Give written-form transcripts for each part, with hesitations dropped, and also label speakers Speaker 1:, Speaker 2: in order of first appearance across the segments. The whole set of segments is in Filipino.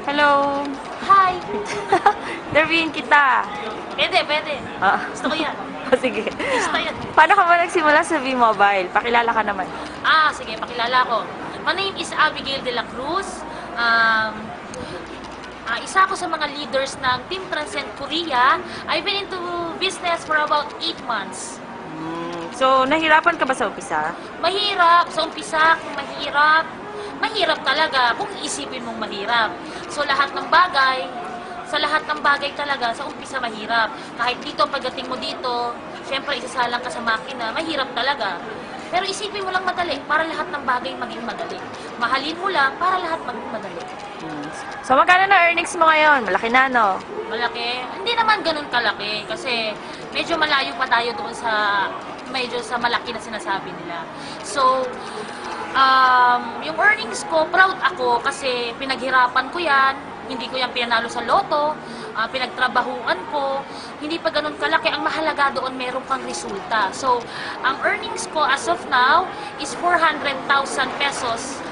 Speaker 1: Hello.
Speaker 2: Hi!
Speaker 1: Interviewin kita.
Speaker 2: Pwede. Gusto ko yan.
Speaker 1: Sige.
Speaker 2: Gusto yan.
Speaker 1: Paano ka ba nagsimula sa V-Mobile? Pakilala ka naman.
Speaker 2: Sige, pakilala ko. My name is Abigail de la Cruz. Isa ako sa mga leaders ng Team Transcend Korea. I've been into business for about 8 months.
Speaker 1: So, nahirapan ka ba sa umpisa?
Speaker 2: Mahirap. Sa umpisa, kung mahirap, mahirap talaga kung iisipin mong mahirap. So, sa lahat ng bagay talaga, sa umpisa mahirap. Kahit dito, pagdating mo dito, syempre isasalang ka sa makina, mahirap talaga. Pero isipin mo lang madali, para lahat ng bagay maging madali. Mahalin mo lang, para lahat maging madali.
Speaker 1: So, magkano na earnings mo ngayon? Malaki na, no?
Speaker 2: Malaki? Hindi naman ganun kalaki, kasi medyo malayo pa tayo doon sa malaki na sinasabi nila. So, yung earnings ko, proud ako kasi pinaghirapan ko yan, hindi ko yan pinanalo sa loto, pinagtrabahuan ko, hindi pa ganun kalaki. Ang mahalaga doon, meron kang resulta. So, ang earnings ko as of now is 400,000 pesos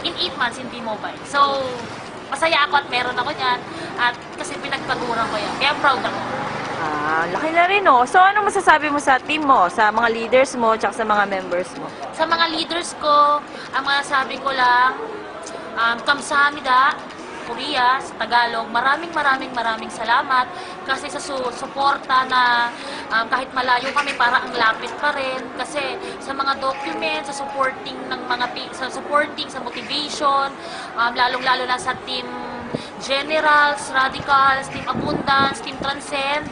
Speaker 2: in 8 months in V-Mobile. So, masaya ako at meron ako yan, at kasi pinagpaguran ko yan. Kaya proud ako.
Speaker 1: Laki na rin, no? So, anong masasabi mo sa team mo, sa mga leaders mo, tsaka sa mga members mo?
Speaker 2: Sa mga leaders ko, ang masasabi ko lang, kamsahamnida, Korea, sa Tagalog, maraming salamat kasi sa suporta na kahit malayo kami, para ang lapit pa rin. Kasi sa mga documents, sa supporting, sa motivation, lalong-lalo na sa team Generals, Radicals, Team Abundance, Team Transcend,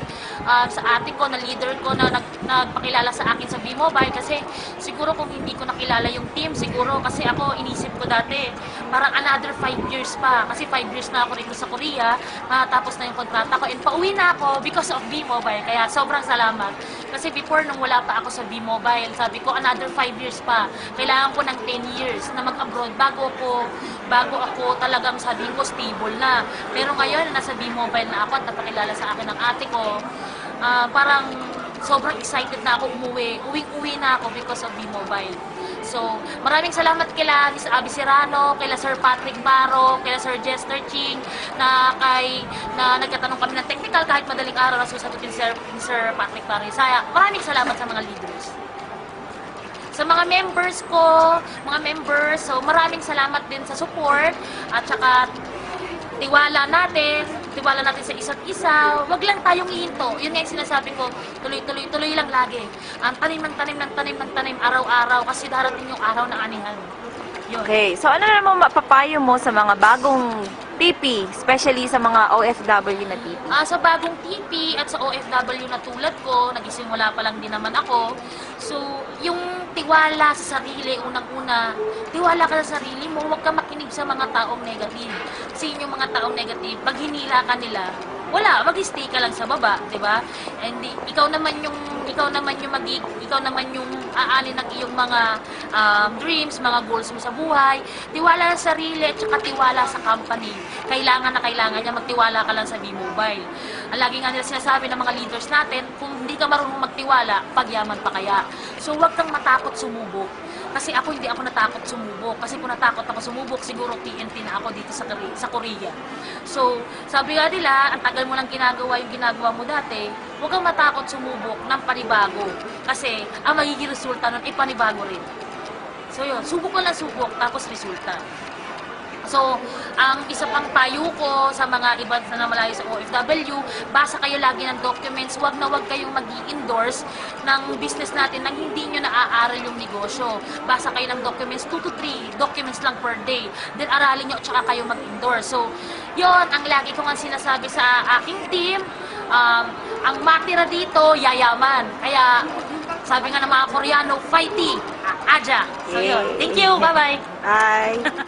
Speaker 2: sa ate ko, na leader ko na nagpakilala sa akin sa V-Mobile. Kasi siguro kung hindi ko nakilala yung team, siguro kasi ako inisip ko dati, parang another 5 years pa. Kasi 5 years na ako rito sa Korea, matapos na yung kontrata ko, and pauwi na ako because of V-Mobile. Kaya sobrang salamat. Kasi before, nung wala pa ako sa V-Mobile, sabi ko another 5 years pa. Kailangan ko ng 10 years na mag-abroad bago ako talagang sabihin ko stable na. Pero ngayon, nasa V-Mobile na ako at napakilala sa akin ng ate ko, parang sobrang excited na ako umuwi. Uwing-uwi na ako because of V-Mobile. So, maraming salamat kila Miss Abby Serrano, kila Sir Patrick Baro, kila Sir Jester Ching, na nagtatanong kami ng technical kahit madaling araw na susagutin ni Sir Patrick Baro. Maraming salamat sa mga leaders. Sa mga members ko, so maraming salamat din sa support at saka tiwala natin sa isa't isa. Wag lang tayong ihinto. Yun nga yung sinasabi ko, tuloy lang lagi. Tanim ng tanim araw-araw kasi darating yung araw ng anihan. Yun.
Speaker 1: Okay, so ano naman mapapayo mo sa mga bagong TP, especially sa mga OFW na TP?
Speaker 2: Sa bagong TP at sa OFW na tulad ko, nagisimula pa lang din naman ako. So, yung tiwala sa sarili, unang-una, tiwala ka sa sarili mo, huwag ka makinig sa mga taong negative. Kasi yung mga taong negative, pag hinila ka nila, wala, mag-stay ka lang sa baba, 'di ba? And ikaw naman yung aalin ng iyong mga dreams, mga goals mo sa buhay. Tiwala sa sarili at saka tiwala sa company. Kailangan niya magtiwala ka lang sa V-Mobile. Ang lagi nga nila sinasabi ng mga leaders natin, kung hindi ka marunong magtiwala, pagyaman pa kaya. So huwag kang matakot sumubok. Kasi ako, hindi ako natakot sumubok. Kasi kung natakot ako sumubok, siguro TNT na ako dito sa Korea. So, sabi nga nila, ang tagal mo lang ginagawa yung ginagawa mo dati, huwag kang matakot sumubok ng panibago. Kasi ang magiging resulta nun ay panibago rin. So yun, subok ko lang subok, tapos resulta. So, ang isa pang payo ko sa mga iba na malayo sa OFW, basa kayo lagi ng documents, wag kayong mag-i-endorse ng business natin nang hindi nyo naaaral yung negosyo. Basa kayo ng documents, 2 to 3 documents lang per day. Then aralin nyo at saka kayo mag-endorse. So, yon ang lagi ko nga sinasabi sa aking team, ang matira dito, yayaman. Kaya, sabi nga ng mga Koreano, fighting, aja. So, yun. Thank you, bye-bye.
Speaker 1: Bye!